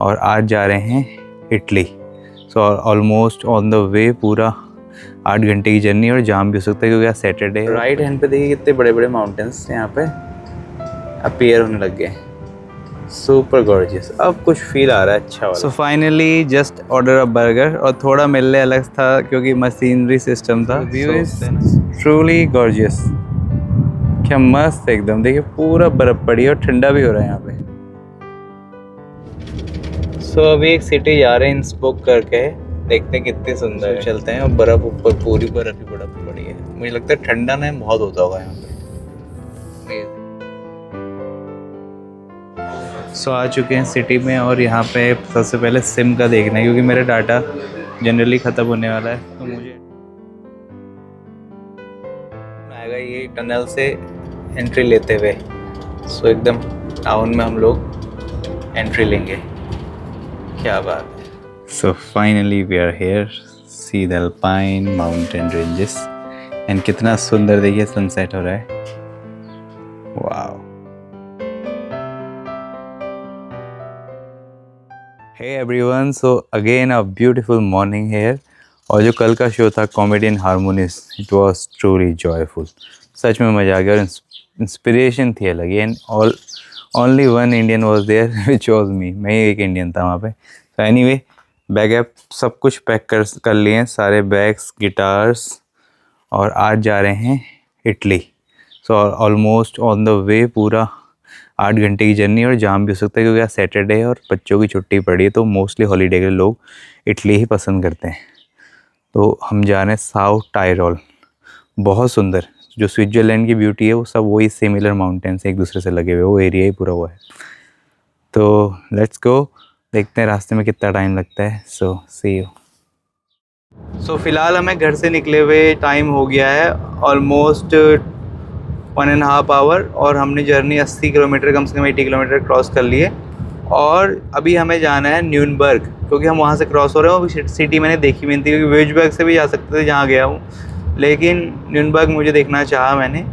और आज जा रहे हैं Italy. So almost on the way, पूरा 8 घंटे की जर्नी और जाम भी हो सकता है क्योंकि आज सैटरडे है। राइट हैंड पे देखिए कितने बड़े बड़े माउंटेन्स यहाँ पे अपीयर होने लग गए। सुपर गॉर्जियस, अब कुछ फील आ रहा है अच्छा वाला। सो finally just order a burger, और थोड़ा मिलने अलग था क्योंकि मशीनरी सिस्टम था। व्यू इज ट्रूली गॉर्जियस, क्या मस्त एकदम। देखिए पूरा बर्फ पड़ी है और ठंडा भी हो रहा है यहाँ पे। सो अभी एक सिटी जा रहे हैं इंस्पोक करके, देखते हैं कितनी सुंदर है। चलते हैं और बर्फ ऊपर, पूरी बर्फ ही बर्फ पड़ी है। मुझे लगता है ठंडा ना बहुत होता होगा यहाँ पे। सो आ चुके हैं सिटी में और यहाँ पे सबसे पहले सिम का देखना है क्योंकि मेरा डाटा जनरली ख़त्म होने वाला है। तो मुझे आएगा ये टनल से एंट्री लेते हुए। सो एकदम टाउन में हम लोग एंट्री लेंगे, क्या बात है। So finally we are here, see the alpine mountain ranges and कितना सुंदर देखिए सनसेट हो रहा है। Wow. Hey everyone, so again a beautiful morning here. और जो कल का शो था comedian harmonious, it was truly joyful. सच में मज़ा आ गया और इंस्पिरेशन थी अलग। And all only one Indian was there which was me. मैं ही एक इंडियन था वहाँ पे। तो एनीवे, बैग ऐप सब कुछ पैक कर लिए हैं, सारे बैग्स, गिटार्स, और आज जा रहे हैं Italy. So almost on the way, पूरा 8 घंटे की जर्नी और जाम भी हो सकता है क्योंकि आज सैटरडे है और बच्चों की छुट्टी पड़ी है। तो मोस्टली हॉलीडे के लोग इटली ही पसंद करते हैं। तो हम जा रहे हैं साउथ टायरोल, बहुत सुंदर। जो स्विट्ज़रलैंड की ब्यूटी है वो सब वही सिमिलर माउंटेन्स एक दूसरे से लगे हुए, वो एरिया ही पूरा हुआ है। तो लेट्स गो, देखते हैं रास्ते में कितना टाइम लगता है। सो सी यू। सो फ़िलहाल हमें घर से निकले हुए टाइम हो गया है ऑलमोस्ट 1.5 आवर, और हमने जर्नी 80 किलोमीटर, कम से कम 80 किलोमीटर क्रॉस कर लिए। और अभी हमें जाना है न्यूनबर्ग, क्योंकि हम वहाँ से क्रॉस हो रहे हैं। वो सिटी मैंने देखी भी नहीं थी, क्योंकि वेजबर्ग से भी जा सकते थे जहाँ गया हूँ, लेकिन न्यूनबर्ग मुझे देखना चाहा मैंने,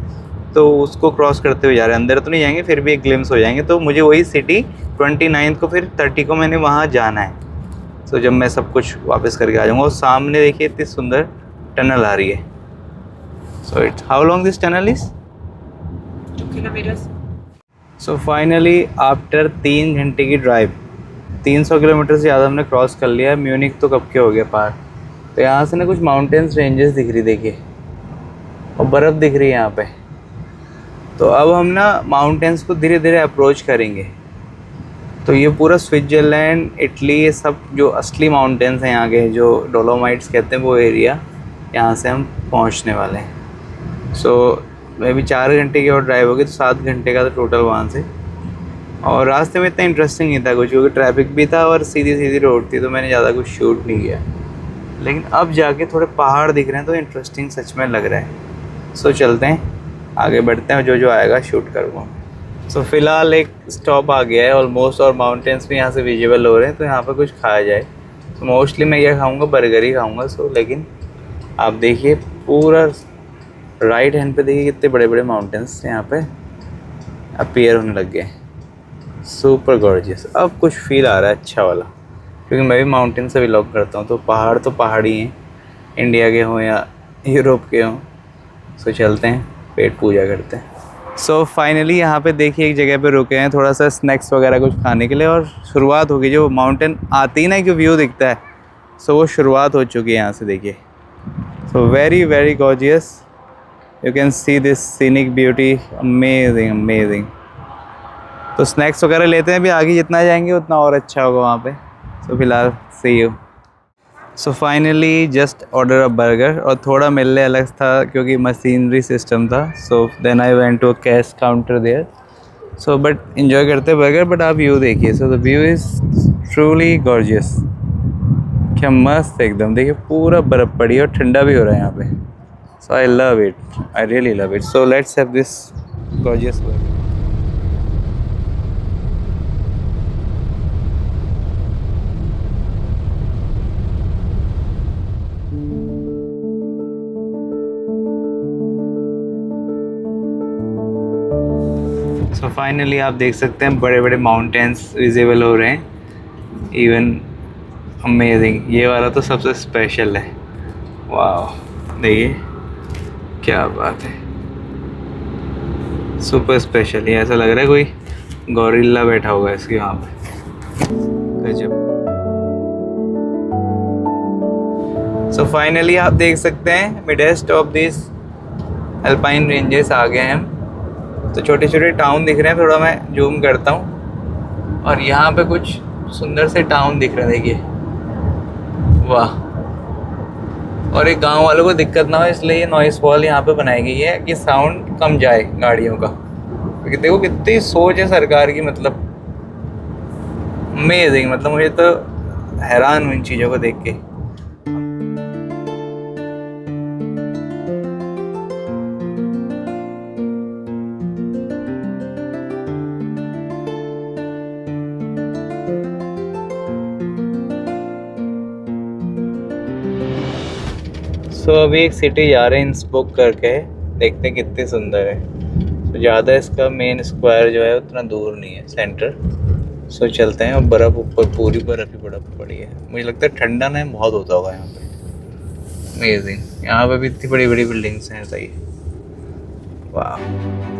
तो उसको क्रॉस करते हुए जा रहे हैं। अंदर तो नहीं जाएंगे, फिर भी एक ग्लिम्स हो जाएंगे। तो मुझे वही सिटी 29 को, फिर 30 को मैंने वहाँ जाना है। तो जब मैं सब कुछ वापस करके आ जाऊँगा। और सामने देखिए इतनी सुंदर टनल आ रही है। So it's how long this tunnel is? 2 kilometers. So finally after 3 घंटे की ड्राइव, 300 किलोमीटर से ज़्यादा हमने क्रॉस कर लिया है। म्यूनिक तो कब के हो गया पार। तो यहाँ से ना कुछ माउंटेन्स रेंजेस दिख रही, देखिए, और बर्फ़ दिख रही है यहाँ पे। तो अब हम ना माउंटेन्स को धीरे धीरे अप्रोच करेंगे। तो ये पूरा स्विट्ज़रलैंड, इटली, ये सब जो असली माउंटेन्स हैं यहाँ के, जो डोलोमाइट्स कहते हैं, वो एरिया, यहाँ से हम पहुँचने वाले हैं। सो मे भी 4 घंटे की और ड्राइव होगी, तो 7 घंटे का तो टोटल वहाँ से। और रास्ते में इतना इंटरेस्टिंग नहीं था कुछ, क्योंकि ट्रैफिक भी था और सीधी सीधी रोड थी, तो मैंने ज़्यादा कुछ शूट नहीं किया। लेकिन अब जाके थोड़े पहाड़ दिख रहे हैं तो इंटरेस्टिंग सच में लग रहा है। सो चलते हैं, आगे बढ़ते हैं, जो जो आएगा शूट करूँगा। सो फ़िलहाल एक स्टॉप आ गया है ऑलमोस्ट, और माउंटेन्स भी यहाँ से विजिबल हो रहे हैं, तो यहाँ पर कुछ खाया जाए। तो मोस्टली मैं क्या खाऊँगा, बर्गर ही खाऊँगा। सो लेकिन आप देखिए पूरा राइट हैंड पे देखिए कितने बड़े बड़े माउंटेन्स यहाँ पे अपीयर होने लग गए। सुपर गॉर्जियस, अब कुछ फील आ रहा है अच्छा वाला, क्योंकि मैं भी माउंटेन से बिलोंग करता हूँ। तो पहाड़ ही हैं, इंडिया के हों या यूरोप के हों। सो चलते हैं, पेट पूजा करते हैं। सो फाइनली यहाँ पे देखिए एक जगह पे रुके हैं, थोड़ा सा स्नैक्स वगैरह कुछ खाने के लिए, और शुरुआत होगी। जो माउंटेन आती है ना, कि व्यू दिखता है, सो वो शुरुआत हो चुकी है यहाँ से, देखिए। So very very gorgeous, you can see this scenic beauty, amazing amazing. तो स्नैक्स वगैरह लेते हैं, भी आगे जितना जाएंगे उतना और अच्छा होगा वहाँ पे। सो फिलहाल see you. So finally just order a burger, और थोड़ा मिलने अलग था क्योंकि मशीनरी सिस्टम था। So then I went to a cash counter there. So but enjoy करते बर्गर। बट आप व्यू देखिए, so the view is truly gorgeous, क्या मस्त एकदम। देखिए पूरा बर्फ़ पड़ी है और ठंडा भी हो रहा है यहाँ पे। So I love it, I really love it. So let's have this gorgeous burger. So finally आप देख सकते हैं बड़े बड़े माउंटेन्स विजिबल हो रहे हैं। इवन अमेजिंग, ये वाला तो सबसे स्पेशल है। वाह, देखिए क्या बात है, सुपर स्पेशल। ये ऐसा लग रहा है कोई गौरिल्ला बैठा होगा इसके वहाँ पे। गजब। सो फाइनली आप देख सकते हैं midst of this alpine ranges आ गए हैं हम। तो छोटे छोटे टाउन दिख रहे हैं, थोड़ा मैं जूम करता हूँ, और यहाँ पे कुछ सुंदर से टाउन दिख रहे हैं, देखिए वाह। और एक गांव वालों को दिक्कत ना हो इसलिए ये नॉइस वॉल यहाँ पे बनाई गई है कि साउंड कम जाए गाड़ियों का। क्योंकि देखो कितनी सोच है सरकार की, मतलब अमेजिंग। मतलब मुझे तो हैरान हूँ इन चीज़ों को देख के। सो अभी एक सिटी जा रहे हैं इंस्ब्रुक करके, देखते हैं कितनी सुंदर है। तो ज़्यादा इसका मेन स्क्वायर जो है उतना दूर नहीं है सेंटर। सो चलते हैं। और बर्फ़ ऊपर, पूरी बर्फ़ ही बर्फ़ पड़ी है। मुझे लगता है ठंडा ना बहुत होता होगा यहाँ पे। अमेजिंग, यहाँ पे भी इतनी बड़ी बड़ी बिल्डिंग्स हैं, सही। वाह।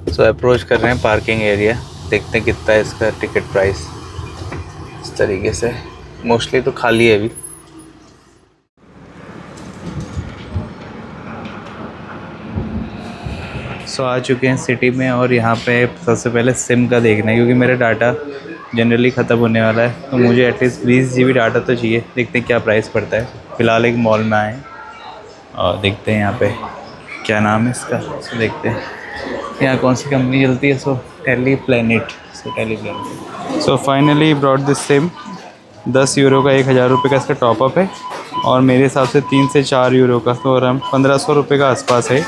सो अप्रोच कर रहे हैं पार्किंग एरिया, देखते हैं कितना है इसका टिकट प्राइस। इस तरीके से मोस्टली तो खाली है अभी। सो आ चुके हैं सिटी में, और यहाँ पे सबसे पहले सिम का देखना है क्योंकि मेरा डाटा जनरली ख़त्म होने वाला है। तो मुझे एटलीस्ट 20 GB डाटा तो चाहिए। देखते हैं क्या प्राइस पड़ता है। फ़िलहाल एक मॉल में आए और देखते हैं यहाँ पे क्या नाम है इसका। सो देखते हैं यहाँ कौन सी कंपनी चलती है। So Teleplanet. So finally brought this sim. 10 euro का 1000 रुपये का इसका टॉपअप है, और मेरे हिसाब से 3 से 4 यूरो का, तो अराउंड 1500 रुपये का आसपास है।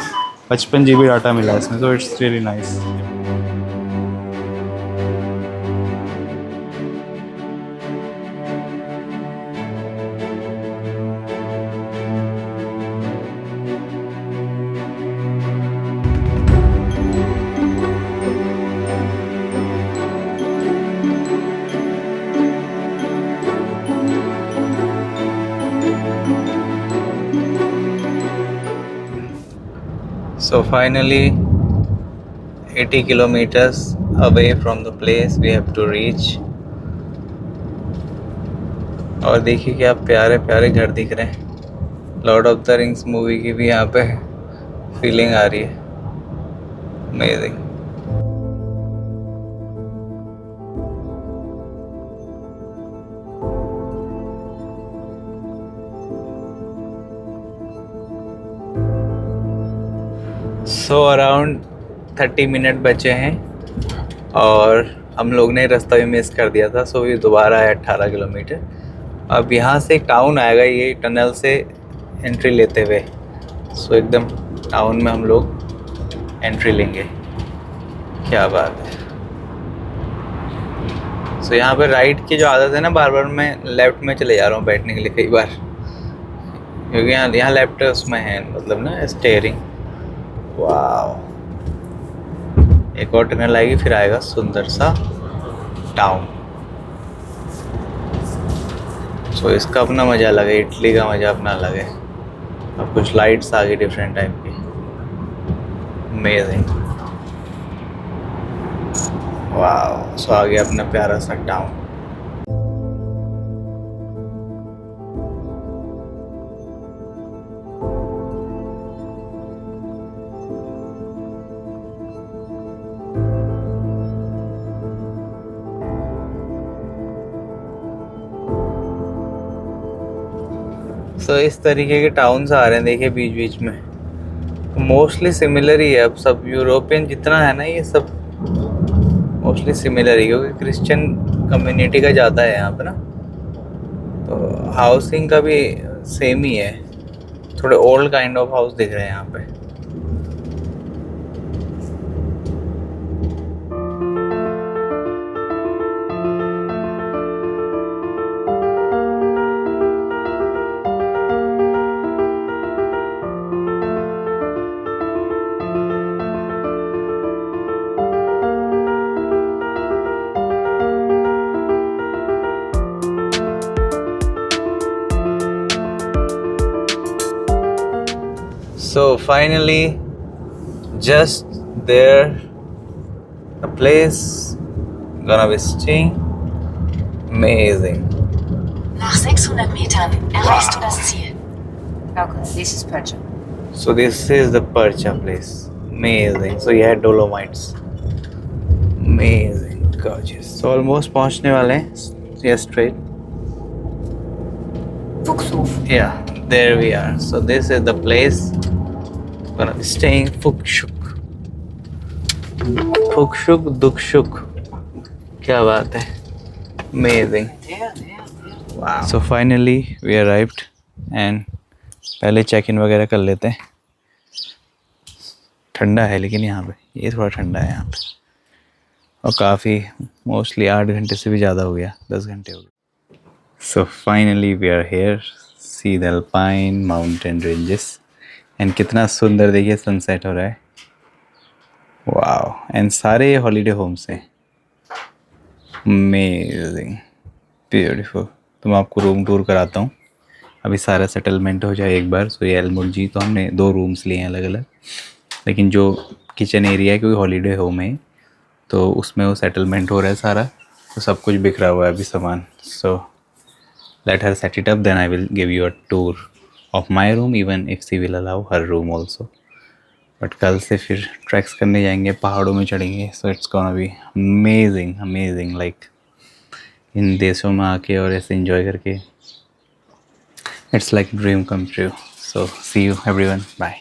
55 GB डाटा मिला है इसमें। So it's really nice. So finally 80 kilometers away from the place we have to reach। और देखिए क्या प्यारे प्यारे घर दिख रहे हैं। Lord of the rings movie की भी यहाँ पे फीलिंग आ रही है। अमेजिंग। सो अराउंड 30 मिनट बचे हैं, और हम लोग ने रास्ता भी मिस कर दिया था। सो ये दोबारा है 18 किलोमीटर। अब यहाँ से एक टाउन आएगा, ये टनल से एंट्री लेते हुए। सो एकदम टाउन में हम लोग एंट्री लेंगे। क्या बात है। सो यहाँ पर राइट की जो आदत है ना, बार बार मैं लेफ़्ट में चले जा रहा हूँ बैठने के लिए कई बार, क्योंकि यहाँ लेफ्ट उसमें है, मतलब ना स्टेयरिंग। वाह। एक और टनल आएगी, फिर आएगा सुंदर सा टाउन। सो इसका अपना मज़ा अलग है, इटली का मज़ा अपना अलग है। अब कुछ लाइट्स आ गई डिफरेंट टाइप की। अमेजिंग। वाह। सो आ गया अपना प्यारा सा टाउन। सो इस तरीके के टाउन्स आ रहे हैं, देखिए बीच बीच में। मोस्टली सिमिलर ही है। अब सब यूरोपियन जितना है ना, ये सब मोस्टली सिमिलर ही, क्योंकि क्रिश्चियन कम्युनिटी का ज़्यादा है यहाँ पे ना। तो हाउसिंग का भी सेम ही है, थोड़े ओल्ड काइंड ऑफ हाउस दिख रहे हैं यहाँ पे। So finally, just there, the place gonna be staying. Amazing. Nach 600 Metern erreichst du das Ziel. Okay, this is Percha. So this is the Percha place. Amazing. So you had Dolomites. Amazing, gorgeous. So almost पहुंचने वाले हैं. Yes, straight. Fuchshof. Yeah, there we are. So this is the place. Gonna be staying Fuchshoek. Fuchshoek, Dukshuk. क्या बात है. Amazing. Wow. So finally we arrived and पहले check in वगैरह कर लेते हैं. ठंडा है लेकिन यहाँ पे ये थोड़ा ठंडा है यहाँ पे और काफ़ी मोस्टली 8 घंटे से भी ज़्यादा हो गया 10 घंटे हो गए. So finally we are here see the alpine mountain ranges and कितना सुंदर देखिए सनसेट हो रहा है. वाओ. एंड सारे हॉलीडे होम्स हैं. Amazing beautiful. तो मैं आपको रूम टूर कराता हूँ. अभी सारा सेटलमेंट हो जाए एक बार. सो ये एलमुर्जी तो हमने 2 रूम्स लिए हैं अलग अलग, लेकिन जो किचन एरिया है क्योंकि हॉलीडे होम है तो उसमें वो सेटलमेंट हो रहा है सारा, तो सब कुछ बिखरा हुआ है अभी सामान. So let her set it up then I will give you a tour of my room even if she will allow her room also. But कल से फिर ट्रैक्स करने जाएंगे, पहाड़ों में चढ़ेंगे. So it's gonna be amazing amazing. Like इन देशों में आके और ऐसे एंजॉय करके it's like dream come true. So see you everyone. Bye.